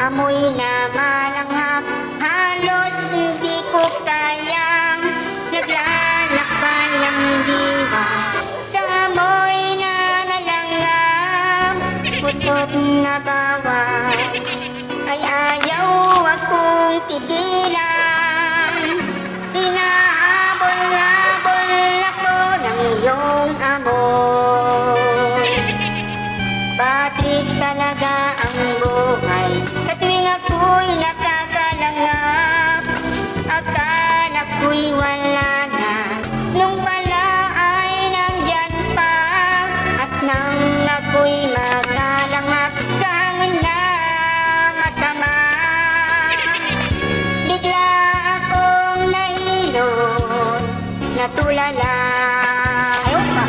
amoy na malanghap, halos hindi ko kayang naglalakbay ng diwa. Sa amoy na nalanghap, putot na bawal, ay ayaw akong tigilan. Hinahabol-habol ako ng iyong amoy. Bakit talaga ang buhay sa tuwing ako'y nakakalangap? Akala ko'y wala na, nung pala ay nandyan pa. At nang ako'y makalangap sa hangin na masama, bigla akong nailon, natulala. Ayun pa.